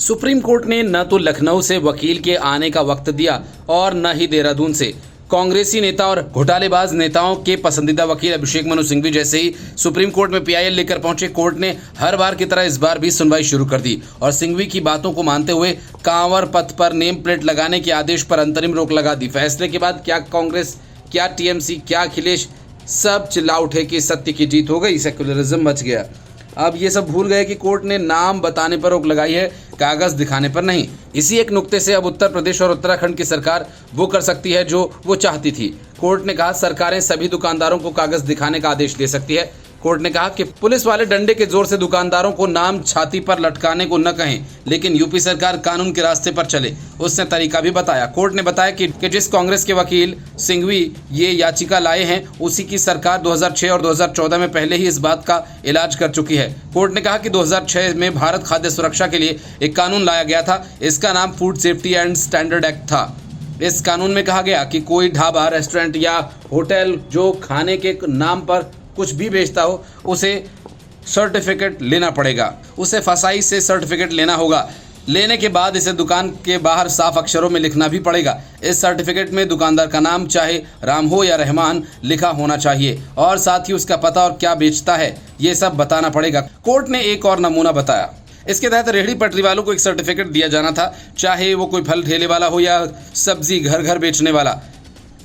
Supreme court ने न तो लखनऊ से वकील के आने का वक्त दिया और न ही देहरादून से। कांग्रेसी नेता और घोटालेबाज नेताओं के पसंदीदा वकील अभिषेक मनु सिंघवी जैसे ही सुप्रीम कोर्ट में पीआईएल लेकर पहुंचे, कोर्ट ने हर बार की तरह इस बार भी सुनवाई शुरू कर दी और सिंघवी की बातों को मानते हुए कांवर पथ पर नेम प्लेट लगाने के आदेश पर अंतरिम रोक लगा दी। फैसले के बाद क्या कांग्रेस, क्या टीएमसी, क्या अखिलेश सब चिल्ला उठे कि सत्य की जीत हो गई, सेक्युलरिज्म बच गया। अब ये सब भूल गए कि कोर्ट ने नाम बताने पर रोक लगाई है, कागज दिखाने पर नहीं। इसी एक नुक्ते से अब उत्तर प्रदेश और उत्तराखंड की सरकार वो कर सकती है जो वो चाहती थी। कोर्ट ने कहा सरकारें सभी दुकानदारों को कागज दिखाने का आदेश दे सकती है। कोर्ट ने कहा कि पुलिस वाले डंडे के जोर से दुकानदारों को नाम छाती पर लटकाने को न कहें, लेकिन यूपी सरकार कानून के रास्ते पर चले, उसने तरीका भी बताया। कोर्ट ने बताया कि जिस कांग्रेस के वकील सिंघवी ये याचिका लाए हैं, उसी की सरकार 2006 और 2014 में पहले ही इस बात का इलाज कर चुकी है। कोर्ट ने कहा कि 2006 में भारत खाद्य सुरक्षा के लिए एक कानून लाया गया था। इसका नाम food safety and standard act था। इस कानून में कहा गया कि कोई ढाबा, रेस्टोरेंट या होटल जो खाने के नाम पर कुछ भी बेचता हो, उसे सर्टिफिकेट लेना पड़ेगा, उसे फसाई से सर्टिफिकेट लेना होगा। लेने के बाद इसे दुकान के बाहर साफ अक्षरों में लिखना भी पड़ेगा। इस सर्टिफिकेट में दुकानदार का नाम, चाहे राम हो या रहमान, लिखा होना चाहिए और साथ ही उसका पता और क्या बेचता है ये सब बताना पड़ेगा। कोर्ट ने एक और नमूना बताया। इसके तहत रेहड़ी पटरी वालों को एक सर्टिफिकेट दिया जाना था, चाहे वो कोई फल ठेले वाला हो या सब्जी घर घर बेचने वाला।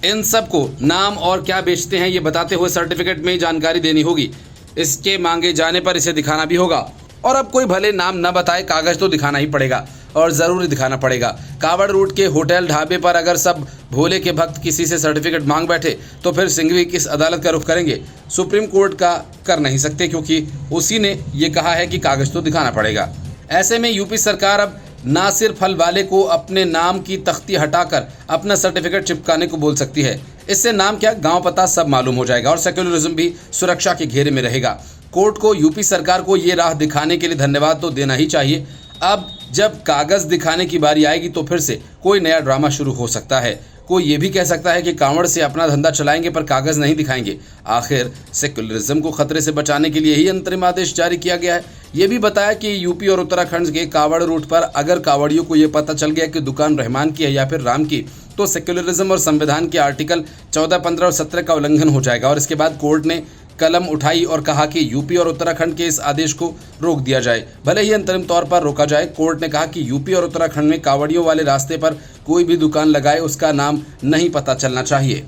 इन सबको नाम और क्या बेचते हैं ये बताते हुए सर्टिफिकेट में जानकारी देनी होगी। इसके मांगे जाने पर इसे दिखाना भी होगा। और अब कोई भले नाम न बताए, कागज तो दिखाना ही पड़ेगा और ज़रूर दिखाना पड़ेगा। कावड़ रूट के होटल ढाबे पर अगर सब भोले के भक्त किसी से सर्टिफिकेट मांग बैठे तो फिर सिंघवी किस अदालत का रुख करेंगे? सुप्रीम कोर्ट का कर नहीं सकते, क्योंकि उसी ने ये कहा है कि कागज तो दिखाना पड़ेगा। ऐसे में यूपी सरकार अब ना सिर्फ फल वाले को अपने नाम की तख्ती हटाकर अपना सर्टिफिकेट चिपकाने को बोल सकती है। इससे नाम क्या, गांव पता सब मालूम हो जाएगा और सेक्युलरिज्म भी सुरक्षा के घेरे में रहेगा। कोर्ट को यूपी सरकार को ये राह दिखाने के लिए धन्यवाद तो देना ही चाहिए। अब जब कागज दिखाने की बारी आएगी तो फिर से कोई नया ड्रामा शुरू हो सकता है। कोई ये भी कह सकता है कि कांवड़ से अपना धंधा चलाएंगे पर कागज नहीं दिखाएंगे। आखिर सेक्युलरिज्म को खतरे से बचाने के लिए ही अंतरिम आदेश जारी किया गया है। ये भी बताया कि यूपी और उत्तराखंड के कांवड़ रूट पर अगर कांवड़ियों को ये पता चल गया कि दुकान रहमान की है या फिर राम की, तो सेक्युलरिज्म और संविधान के आर्टिकल 14, 15 और 17 का उल्लंघन हो जाएगा। और इसके बाद कोर्ट ने कलम उठाई और कहा कि यूपी और उत्तराखंड के इस आदेश को रोक दिया जाए, भले ही अंतरिम तौर पर रोका जाए। कोर्ट ने कहा कि यूपी और उत्तराखंड में कांवड़ियों वाले रास्ते पर कोई भी दुकान लगाए, उसका नाम नहीं पता चलना चाहिए।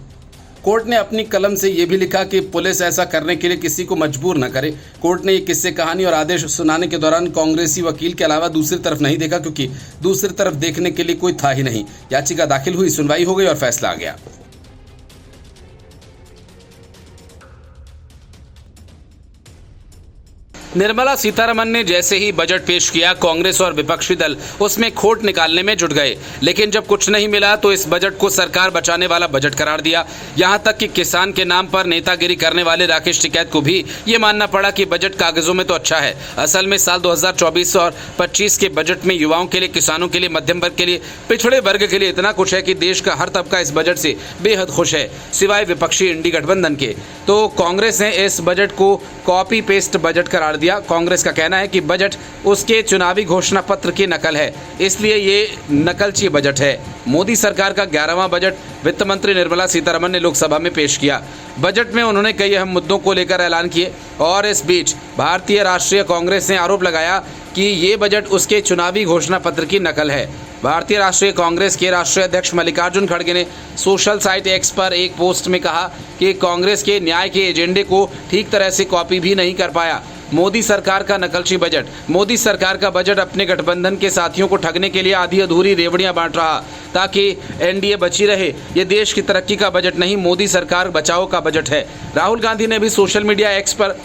कोर्ट ने अपनी कलम से ये भी लिखा कि पुलिस ऐसा करने के लिए किसी को मजबूर न करे। कोर्ट ने ये किस्से कहानी और आदेश सुनाने के दौरान कांग्रेसी वकील के अलावा दूसरी तरफ नहीं देखा, क्योंकि दूसरी तरफ देखने के लिए कोई था ही नहीं। याचिका दाखिल हुई, सुनवाई हो गई और फैसला आ गया। निर्मला सीतारमण ने जैसे ही बजट पेश किया, कांग्रेस और विपक्षी दल उसमें खोट निकालने में जुट गए। लेकिन जब कुछ नहीं मिला तो इस बजट को सरकार बचाने वाला बजट करार दिया। यहां तक कि किसान के नाम पर नेतागिरी करने वाले राकेश टिकैत को भी ये मानना पड़ा कि बजट कागजों में तो अच्छा है, असल में साल 2024 और 25 के बजट में युवाओं के लिए, किसानों के लिए, मध्यम वर्ग के लिए, पिछड़े वर्ग के लिए इतना कुछ है कि देश का हर तबका इस बजट से बेहद खुश है, सिवाय विपक्षी इंडी गठबंधन के। तो कांग्रेस ने इस बजट को कॉपी पेस्ट बजट करार दिया। कांग्रेस का कहना है कि बजट उसके चुनावी घोषणा पत्र की नकल है, इसलिए ये नकलची बजट है। मोदी सरकार का 11वां बजट वित्त मंत्री निर्मला सीतारमण ने लोकसभा में पेश किया। बजट में उन्होंने कई अहम मुद्दों को लेकर ऐलान किए और इस बीच भारतीय राष्ट्रीय कांग्रेस ने आरोप लगाया कि ये बजट उसके चुनावी घोषणा पत्र की नकल है। भारतीय राष्ट्रीय कांग्रेस के राष्ट्रीय अध्यक्ष मल्लिकार्जुन खड़गे ने सोशल साइट एक्स पर एक पोस्ट में कहा कि कांग्रेस के न्याय के एजेंडे को ठीक तरह से कॉपी भी नहीं कर पाया। मोदी सरकार का नकलची बजट। मोदी सरकार का बजट अपने गठबंधन के साथियों को ठगने के लिए आधी अधूरी रेवड़ियां बांट रहा ताकि एनडीए बची रहे। ये देश की तरक्की का बजट नहीं, मोदी सरकार बचाओ का बजट है। राहुल गांधी ने भी सोशल मीडिया एक्स पर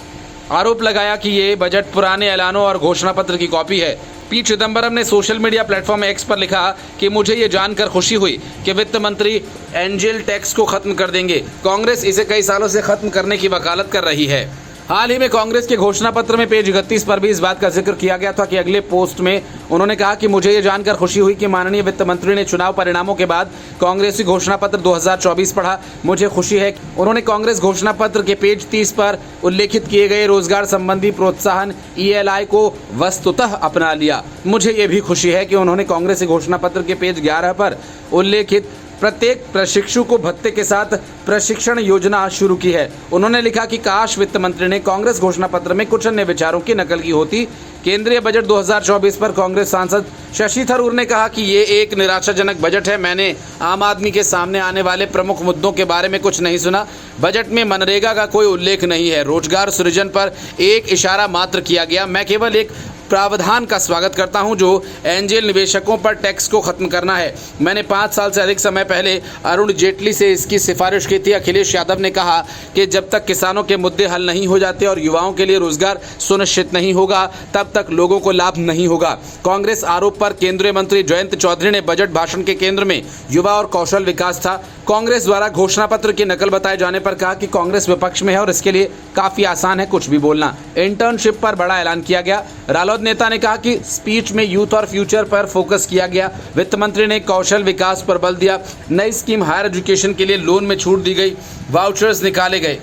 आरोप लगाया कि ये बजट पुराने ऐलानों और घोषणा पत्र की कॉपी है। पी चिदम्बरम ने सोशल मीडिया प्लेटफॉर्म एक्स पर लिखा कि मुझे ये जानकर खुशी हुई कि वित्त मंत्री एंजल टैक्स को खत्म कर देंगे। कांग्रेस इसे कई सालों से खत्म करने की वकालत कर रही है। हाल ही में कांग्रेस के घोषणा पत्र में पेज 31 पर भी इस बात का जिक्र किया गया था कि अगले पोस्ट में उन्होंने कहा कि मुझे ये जानकर खुशी हुई कि माननीय वित्त मंत्री ने चुनाव परिणामों के बाद कांग्रेसी घोषणा पत्र 2024 पढ़ा। मुझे खुशी है कि उन्होंने कांग्रेस घोषणा पत्र के पेज 30 पर उल्लेखित किए गए रोजगार संबंधी प्रोत्साहन ELI को वस्तुतः अपना लिया। मुझे ये भी खुशी है कि उन्होंने कांग्रेसी घोषणा पत्र के पेज 11 पर उल्लेखित प्रत्येक प्रशिक्षु को भत्ते के साथ प्रशिक्षण योजना शुरू की है। उन्होंने लिखा कि काश वित्त मंत्री ने कांग्रेस घोषणा पत्र में कुछ अन्य विचारों की नकल की होती। केंद्रीय बजट 2024 पर कांग्रेस सांसद शशि थरूर ने कहा कि ये एक निराशाजनक बजट है। मैंने आम आदमी के सामने आने वाले प्रमुख मुद्दों के बारे में कुछ नहीं सुना। बजट में मनरेगा का कोई उल्लेख नहीं है। रोजगार सृजन पर एक इशारा मात्र किया गया। मैं केवल एक प्रावधान का स्वागत करता हूं जो एंजेल निवेशकों पर टैक्स को खत्म करना है। मैंने 5 साल से अधिक समय पहले अरुण जेटली से इसकी सिफारिश की थी। अखिलेश यादव ने कहा कि जब तक किसानों के मुद्दे हल नहीं हो जाते और युवाओं के लिए रोजगार सुनिश्चित नहीं होगा तब तक लोगों को लाभ नहीं होगा। कांग्रेस आरोप पर केंद्रीय मंत्री जयंत चौधरी ने बजट भाषण के केंद्र में युवा और कौशल विकास था। कांग्रेस द्वारा घोषणा पत्र की नकल बताए जाने पर कहा कि कांग्रेस विपक्ष में है और इसके लिए काफी आसान है कुछ भी बोलना। इंटर्नशिप पर बड़ा ऐलान किया गया। रालोद नेता ने कहा कि स्पीच में यूथ और फ्यूचर पर फोकस किया गया। वित्त मंत्री ने कौशल विकास पर बल दिया। नई स्कीम हायर एजुकेशन के लिए लोन में छूट दी गई। वाउचर्स निकाले गए।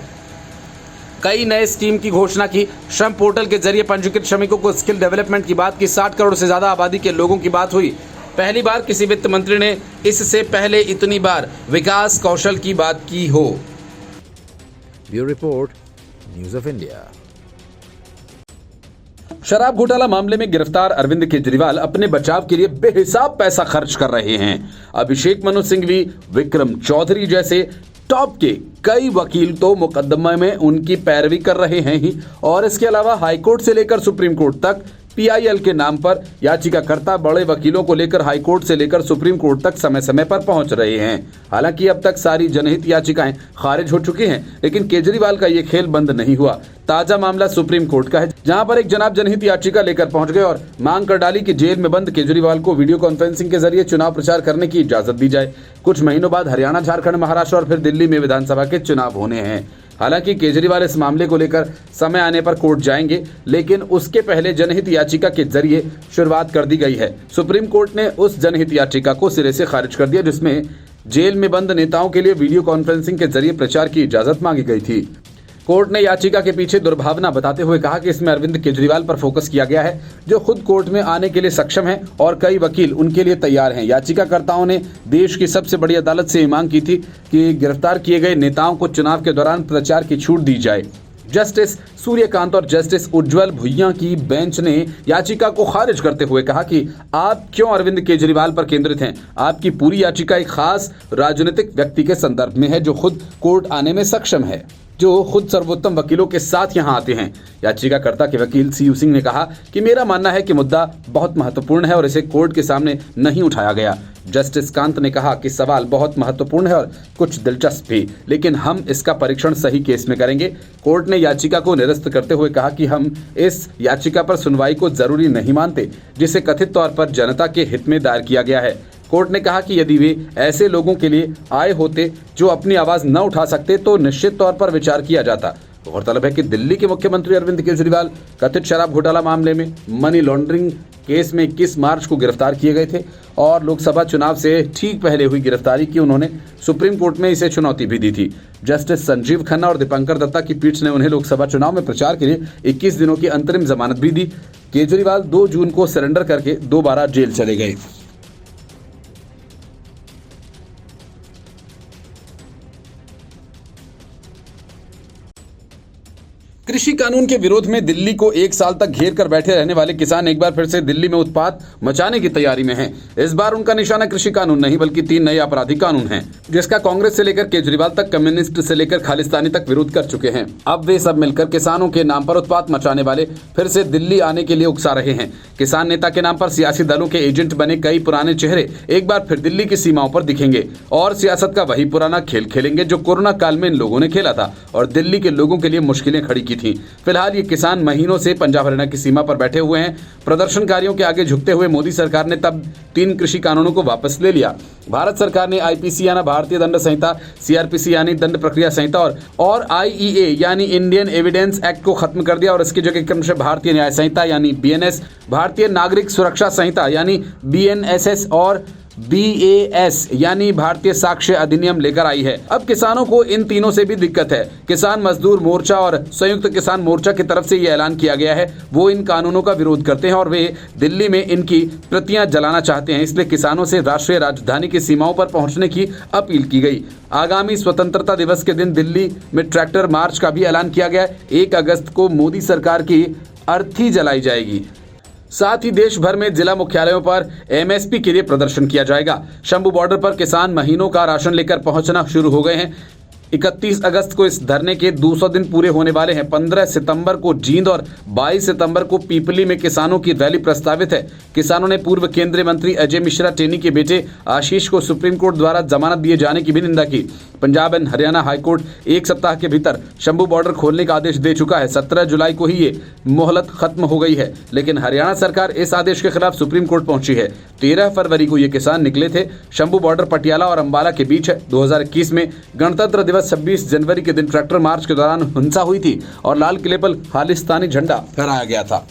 कई नए स्कीम की घोषणा की। श्रम पोर्टल के जरिए पंजीकृत श्रमिकों को स्किल डेवलपमेंट की बात की। 60 करोड़ से ज्यादा आबादी के लोगों की बात हुई। पहली बार किसी वित्त मंत्री ने इससे पहले इतनी बार विकास कौशल की बात की हो। Bureau report, news of India. शराब घोटाला मामले में गिरफ्तार अरविंद केजरीवाल अपने बचाव के लिए बेहिसाब पैसा खर्च कर रहे हैं। अभिषेक मनु सिंघवी, विक्रम चौधरी जैसे टॉप के कई वकील तो मुकदमे में उनकी पैरवी कर रहे हैं ही, और इसके अलावा हाईकोर्ट से लेकर सुप्रीम कोर्ट तक PIL के नाम पर याचिकाकर्ता बड़े वकीलों को लेकर हाईकोर्ट से लेकर सुप्रीम कोर्ट तक समय समय पर पहुंच रहे हैं। हालांकि अब तक सारी जनहित याचिकाएं खारिज हो चुकी हैं, लेकिन केजरीवाल का ये खेल बंद नहीं हुआ। ताजा मामला सुप्रीम कोर्ट का है, जहां पर एक जनाब जनहित याचिका लेकर पहुंच गए और मांग कर डाली कि जेल में बंद केजरीवाल को वीडियो कॉन्फ्रेंसिंग के जरिए चुनाव प्रचार करने की इजाजत दी जाए। कुछ महीनों बाद हरियाणा, झारखंड, महाराष्ट्र और फिर दिल्ली में विधानसभा के चुनाव होने हैं। हालांकि केजरीवाल इस मामले को लेकर समय आने पर कोर्ट जाएंगे, लेकिन उसके पहले जनहित याचिका के जरिए शुरुआत कर दी गई है। सुप्रीम कोर्ट ने उस जनहित याचिका को सिरे से खारिज कर दिया जिसमें जेल में बंद नेताओं के लिए वीडियो कॉन्फ्रेंसिंग के जरिए प्रचार की इजाजत मांगी गई थी। कोर्ट ने याचिका के पीछे दुर्भावना बताते हुए कहा कि इसमें अरविंद केजरीवाल पर फोकस किया गया है, जो खुद कोर्ट में आने के लिए सक्षम हैं और कई वकील उनके लिए तैयार हैं। याचिकाकर्ताओं ने देश की सबसे बड़ी अदालत से मांग की थी कि गिरफ्तार किए गए नेताओं को चुनाव के दौरान प्रचार की छूट दी जाए। जस्टिस सूर्यकांत और जस्टिस उज्जवल भुइयां की बेंच ने याचिका को खारिज करते हुए कहा कि आप क्यों अरविंद केजरीवाल पर केंद्रित हैं। आपकी पूरी याचिका एक खास राजनीतिक व्यक्ति के संदर्भ में है जो खुद कोर्ट आने में सक्षम है, जो खुद सर्वोत्तम वकीलों के साथ यहां आते हैं। याचिकाकर्ता के वकील CU सिंह ने कहा कि मेरा मानना है कि मुद्दा बहुत महत्वपूर्ण है और इसे कोर्ट के सामने नहीं उठाया गया। जस्टिस कांत ने कहा कि सवाल बहुत महत्वपूर्ण है और कुछ दिलचस्प भी, लेकिन हम इसका परीक्षण सही केस में करेंगे। कोर्ट ने याचिका को निरस्त करते हुए कहा कि हम इस याचिका पर सुनवाई को जरूरी नहीं मानते, जिसे कथित तौर पर जनता के हित में दायर किया गया है। कोर्ट ने कहा कि यदि वे ऐसे लोगों के लिए आए होते जो अपनी आवाज न उठा सकते तो निश्चित तौर पर विचार किया जाता। गौरतलब है कि दिल्ली के मुख्यमंत्री अरविंद केजरीवाल कथित शराब घोटाला मामले में मनी लॉन्ड्रिंग केस में 21 मार्च को गिरफ्तार किए गए थे और लोकसभा चुनाव से ठीक पहले हुई गिरफ्तारी की उन्होंने सुप्रीम कोर्ट में इसे चुनौती भी दी थी। जस्टिस संजीव खन्ना और दीपंकर दत्ता की पीठ ने उन्हें लोकसभा चुनाव में प्रचार के लिए 21 दिनों की अंतरिम जमानत भी दी। केजरीवाल 2 जून को सरेंडर करके दोबारा जेल चले गए। कृषि कानून के विरोध में दिल्ली को 1 साल तक घेर कर बैठे रहने वाले किसान एक बार फिर से दिल्ली में उत्पात मचाने की तैयारी में हैं। इस बार उनका निशाना कृषि कानून नहीं बल्कि 3 नए आपराधिक कानून हैं, जिसका कांग्रेस से लेकर केजरीवाल तक, कम्युनिस्ट से लेकर खालिस्तानी तक विरोध कर चुके हैं। अब वे सब मिलकर किसानों के नाम पर उत्पात मचाने वाले फिर से दिल्ली आने के लिए उकसा रहे हैं। किसान नेता के नाम पर सियासी दलों के एजेंट बने कई पुराने चेहरे एक बार फिर दिल्ली की सीमाओं पर दिखेंगे और सियासत का वही पुराना खेल खेलेंगे जो कोरोना काल में इन लोगों ने खेला था और दिल्ली के लोगों के लिए मुश्किलें खड़ी की की थी। फिलहाल ये किसान महीनों से पंजाब हरियाणा की सीमा पर बैठे हुए हैं। प्रदर्शनकारियों के आगे झुकते हुए मोदी सरकार ने तब 3 कृषि कानूनों को वापस ले लिया। भारत सरकार ने आईपीसी यानी भारतीय दंड संहिता, सीआरपीसी यानी दंड प्रक्रिया संहिता और आईईए यानी इंडियन एविडेंस एक्ट को खत्म कर दिया और इसकी जगह क्रम से भारतीय न्याय संहिता यानी बीएनएस, भारतीय नागरिक सुरक्षा संहिता यानी बीएनएसएस और बीएएस यानी भारतीय साक्ष्य अधिनियम लेकर आई है। अब किसानों को इन तीनों से भी दिक्कत है। किसान मजदूर मोर्चा और संयुक्त किसान मोर्चा की तरफ से यह ऐलान किया गया है वो इन कानूनों का विरोध करते हैं और वे दिल्ली में इनकी प्रतियां जलाना चाहते हैं। इसलिए किसानों से राष्ट्रीय राजधानी की सीमाओं पर पहुंचने की अपील की गई। आगामी स्वतंत्रता दिवस के दिन दिल्ली में ट्रैक्टर मार्च का भी ऐलान किया गया। 1 अगस्त को मोदी सरकार की अर्थी जलाई जाएगी। साथ ही देश भर में जिला मुख्यालयों पर एमएसपी के लिए प्रदर्शन किया जाएगा। शंभू बॉर्डर पर किसान महीनों का राशन लेकर पहुंचना शुरू हो गए हैं। 31 अगस्त को इस धरने के 200 दिन पूरे होने वाले हैं। 15 सितंबर को जींद और 22 सितंबर को पीपली में किसानों की रैली प्रस्तावित है। किसानों ने पूर्व केंद्रीय मंत्री अजय मिश्रा टेनी के बेटे आशीष को सुप्रीम कोर्ट द्वारा जमानत दिए जाने की भी निंदा की। पंजाब एंड हरियाणा हाईकोर्ट 1 सप्ताह के भीतर शंभू बॉर्डर खोलने का आदेश दे चुका है। 17 जुलाई को ही ये मोहलत खत्म हो गई है, लेकिन हरियाणा सरकार इस आदेश के खिलाफ सुप्रीम कोर्ट पहुंची है। 13 फरवरी को ये किसान निकले थे। शंभू बॉर्डर पटियाला और अंबाला के बीच है। 2021 में गणतंत्र दिवस 26 जनवरी के दिन ट्रैक्टर मार्च के दौरान हिंसा हुई थी और लाल किले पर खालिस्तानी झंडा फहराया गया था।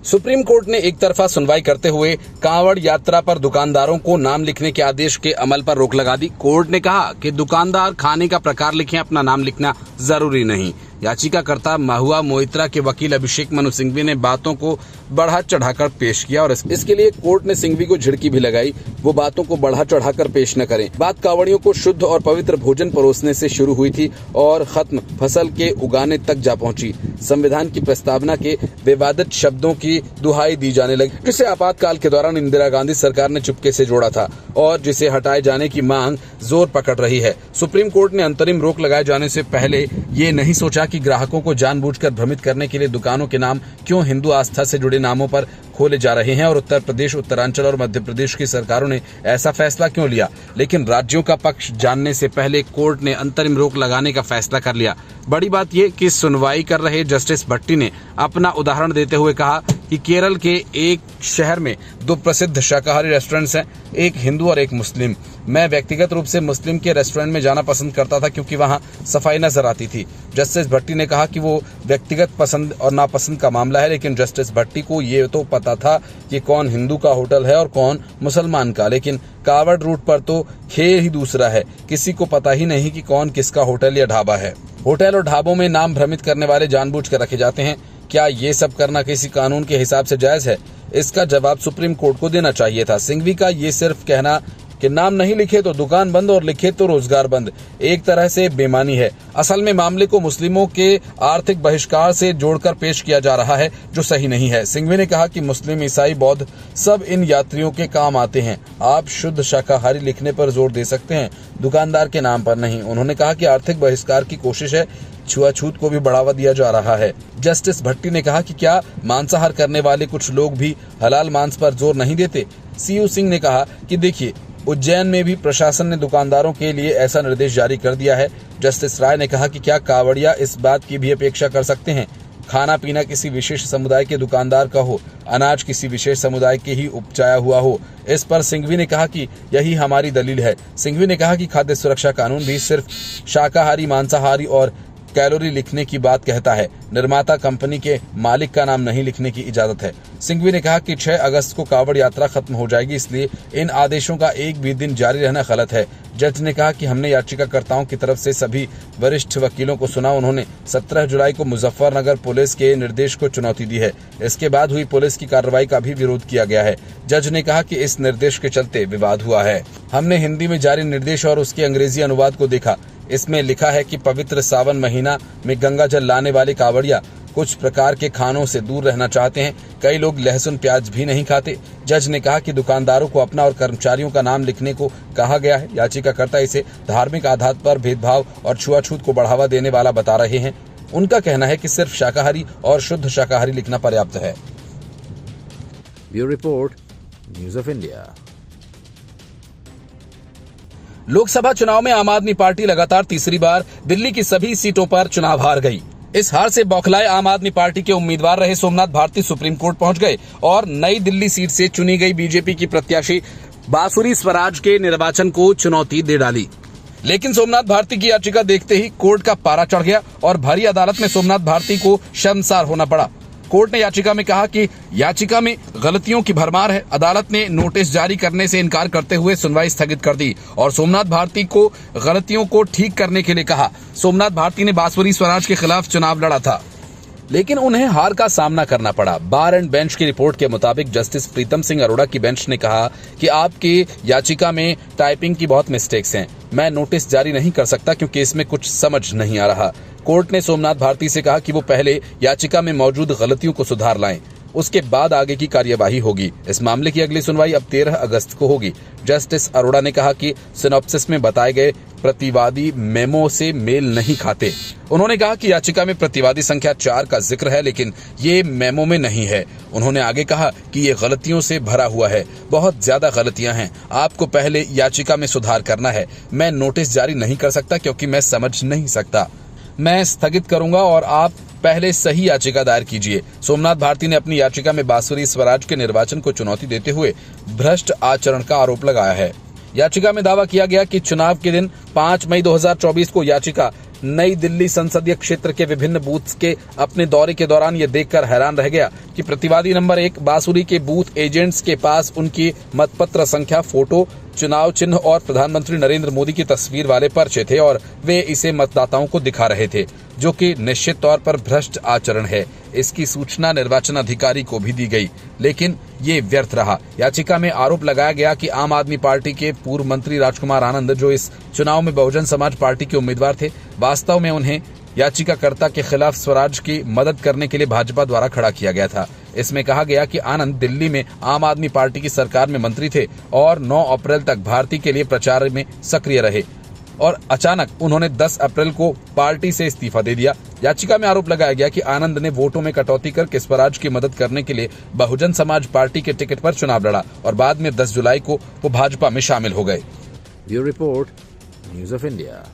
सुप्रीम कोर्ट ने एक तरफा सुनवाई करते हुए कांवड़ यात्रा पर दुकानदारों को नाम लिखने के आदेश के अमल पर रोक लगा दी। कोर्ट ने कहा कि दुकानदार खाने का प्रकार लिखें, अपना नाम लिखना जरूरी नहीं। याचिकाकर्ता महुआ मोइत्रा के वकील अभिषेक मनु सिंघवी ने बातों को बढ़ा चढ़ाकर पेश किया और इसके लिए कोर्ट ने सिंघवी को झिड़की भी लगाई, वो बातों को बढ़ा चढ़ाकर पेश न करें। बात कांवड़ियों को शुद्ध और पवित्र भोजन परोसने से शुरू हुई थी और खत्म फसल के उगाने तक जा पहुंची। संविधान की प्रस्तावना के विवादित शब्दों की दुहाई दी जाने लगी, जिसे आपातकाल के दौरान इंदिरा गांधी सरकार ने चुपके से जोड़ा था और जिसे हटाए जाने की मांग जोर पकड़ रही है। सुप्रीम कोर्ट ने अंतरिम रोक लगाए जाने से पहले ये नहीं सोचा कि ग्राहकों को जानबूझकर भ्रमित करने के लिए दुकानों के नाम क्यों हिंदू आस्था से जुड़े नामों पर खोले जा रहे हैं और उत्तर प्रदेश, उत्तरांचल और मध्य प्रदेश की सरकारों ने ऐसा फैसला क्यों लिया। लेकिन राज्यों का पक्ष जानने से पहले कोर्ट ने अंतरिम रोक लगाने का फैसला कर लिया। बड़ी बात यह कि सुनवाई कर रहे जस्टिस भट्टी ने अपना उदाहरण देते हुए कहा कि केरल के एक शहर में 2 प्रसिद्ध शाकाहारी रेस्टोरेंट्स हैं, एक हिंदू और एक मुस्लिम। मैं व्यक्तिगत रूप से मुस्लिम के रेस्टोरेंट में जाना पसंद करता था क्योंकि वहां सफाई नजर आती थी। जस्टिस भट्टी ने कहा कि वो व्यक्तिगत पसंद और नापसंद का मामला है, लेकिन जस्टिस भट्टी को ये तो पता था कि कौन हिंदू का होटल है और कौन मुसलमान का। लेकिन कावड़ रूट पर तो खेल ही दूसरा है, किसी को पता ही नहीं कि कौन किसका होटल या ढाबा है। होटल और ढाबों में नाम भ्रमित करने वाले जानबूझ कर रखे जाते हैं। क्या ये सब करना किसी कानून के हिसाब से जायज है? इसका जवाब सुप्रीम कोर्ट को देना चाहिए था। सिंघवी का ये सिर्फ कहना कि नाम नहीं लिखे तो दुकान बंद और लिखे तो रोजगार बंद एक तरह से बेमानी है। असल में मामले को मुस्लिमों के आर्थिक बहिष्कार से जोड़कर पेश किया जा रहा है, जो सही नहीं है। सिंघवी ने कहा कि मुस्लिम, ईसाई, बौद्ध सब इन यात्रियों के काम आते हैं। आप शुद्ध शाकाहारी लिखने पर जोर दे सकते हैं, दुकानदार के नाम पर नहीं। उन्होंने कहा कि आर्थिक बहिष्कार की कोशिश है, छुआछूत को भी बढ़ावा दिया जा रहा है। जस्टिस भट्टी ने कहा कि क्या मांसाहार करने वाले कुछ लोग भी हलाल मांस पर जोर नहीं देते? सीयू सिंह ने कहा कि देखिए, उज्जैन में भी प्रशासन ने दुकानदारों के लिए ऐसा निर्देश जारी कर दिया है। जस्टिस राय ने कहा कि क्या कावड़िया इस बात की भी अपेक्षा कर सकते हैं खाना पीना किसी विशेष समुदाय के दुकानदार का हो, अनाज किसी विशेष समुदाय के ही उपजाया हुआ हो? इस पर सिंघवी ने कहा कि यही हमारी दलील है। सिंघवी ने कहा कि खाद्य सुरक्षा कानून भी सिर्फ शाकाहारी, मांसाहारी और कैलोरी लिखने की बात कहता है, निर्माता कंपनी के मालिक का नाम नहीं लिखने की इजाजत है। सिंघवी ने कहा कि 6 अगस्त को कावड़ यात्रा खत्म हो जाएगी, इसलिए इन आदेशों का एक भी दिन जारी रहना गलत है। जज ने कहा कि हमने याचिकाकर्ताओं की तरफ से सभी वरिष्ठ वकीलों को सुना। उन्होंने 17 जुलाई को मुजफ्फरनगर पुलिस के निर्देश को चुनौती दी है। इसके बाद हुई पुलिस की कार्रवाई का भी विरोध किया गया है। जज ने कहा कि इस निर्देश के चलते विवाद हुआ है। हमने हिंदी में जारी निर्देश और उसके अंग्रेजी अनुवाद को देखा। इसमें लिखा है कि पवित्र सावन महीना में गंगा जल लाने वाले कावड़िया कुछ प्रकार के खानों से दूर रहना चाहते हैं। कई लोग लहसुन प्याज भी नहीं खाते। जज ने कहा कि दुकानदारों को अपना और कर्मचारियों का नाम लिखने को कहा गया है। याचिकाकर्ता इसे धार्मिक आधार पर भेदभाव और छुआछूत को बढ़ावा देने वाला बता रहे हैं। उनका कहना है कि सिर्फ शाकाहारी और शुद्ध शाकाहारी लिखना पर्याप्त है। Bureau report, news of India. Lok Sabha चुनाव में आम आदमी पार्टी लगातार तीसरी बार दिल्ली की सभी सीटों पर चुनाव हार गई। इस हार से बौखलाए आम आदमी पार्टी के उम्मीदवार रहे सोमनाथ भारती सुप्रीम कोर्ट पहुंच गए और नई दिल्ली सीट से चुनी गई बीजेपी की प्रत्याशी बांसुरी स्वराज के निर्वाचन को चुनौती दे डाली। लेकिन सोमनाथ भारती की याचिका देखते ही कोर्ट का पारा चढ़ गया और भरी अदालत में सोमनाथ भारती को शर्मसार होना पड़ा। कोर्ट ने याचिका में कहा कि याचिका में गलतियों की भरमार है। अदालत ने नोटिस जारी करने से इनकार करते हुए सुनवाई स्थगित कर दी और सोमनाथ भारती को गलतियों को ठीक करने के लिए कहा। सोमनाथ भारती ने बांसुरी स्वराज के खिलाफ चुनाव लड़ा था, लेकिन उन्हें हार का सामना करना पड़ा। बार एंड बेंच की रिपोर्ट के मुताबिक जस्टिस प्रीतम सिंह अरोड़ा की बेंच ने कहा कि आपकी याचिका में टाइपिंग की बहुत मिस्टेक्स हैं। मैं नोटिस जारी नहीं कर सकता क्योंकि इसमें कुछ समझ नहीं आ रहा। कोर्ट ने सोमनाथ भारती से कहा कि वो पहले याचिका में मौजूद गलतियों को सुधार लाएं, उसके बाद आगे की कार्यवाही होगी। इस मामले की अगली सुनवाई अब 13 अगस्त को होगी। जस्टिस अरोड़ा ने कहा कि सिनॉप्सिस में बताए गए प्रतिवादी मेमो से मेल नहीं खाते। उन्होंने कहा कि याचिका में प्रतिवादी संख्या 4 का जिक्र है, लेकिन ये मेमो में नहीं है। उन्होंने आगे कहा कि ये गलतियों से भरा हुआ है, बहुत ज्यादा गलतियां हैं, आपको पहले याचिका में सुधार करना है। मैं नोटिस जारी नहीं कर सकता क्योंकि मैं समझ नहीं सकता। मैं स्थगित करूंगा और आप पहले सही याचिका दायर कीजिए। सोमनाथ भारती ने अपनी याचिका में बांसुरी स्वराज के निर्वाचन को चुनौती देते हुए भ्रष्ट आचरण का आरोप लगाया है। याचिका में दावा किया गया कि चुनाव के दिन 5 मई 2024 को याचिका नई दिल्ली संसदीय क्षेत्र के विभिन्न बूथ्स के अपने दौरे के दौरान ये देखकर हैरान रह गया कि प्रतिवादी नंबर 1 बांसुरी के बूथ एजेंट्स के पास उनकी मतपत्र संख्या, फोटो, चुनाव चिन्ह और प्रधानमंत्री नरेंद्र मोदी की तस्वीर वाले पर्चे थे और वे इसे मतदाताओं को दिखा रहे थे, जो कि निश्चित तौर पर भ्रष्ट आचरण है। इसकी सूचना निर्वाचन अधिकारी को भी दी गई, लेकिन ये व्यर्थ रहा। याचिका में आरोप लगाया गया कि आम आदमी पार्टी के पूर्व मंत्री राजकुमार आनंद, जो इस चुनाव में बहुजन समाज पार्टी के उम्मीदवार थे, वास्तव में उन्हें याचिकाकर्ता के खिलाफ स्वराज की मदद करने के लिए भाजपा द्वारा खड़ा किया गया था। इसमें कहा गया कि आनंद दिल्ली में आम आदमी पार्टी की सरकार में मंत्री थे और 9 अप्रैल तक भारती के लिए प्रचार में सक्रिय रहे और अचानक उन्होंने 10 अप्रैल को पार्टी से इस्तीफा दे दिया। याचिका में आरोप लगाया गया कि आनंद ने वोटों में कटौती करके स्वराज की मदद करने के लिए बहुजन समाज पार्टी के टिकट पर चुनाव लड़ा और बाद में 10 जुलाई को वो भाजपा में शामिल हो गए। Bureau report, news of India.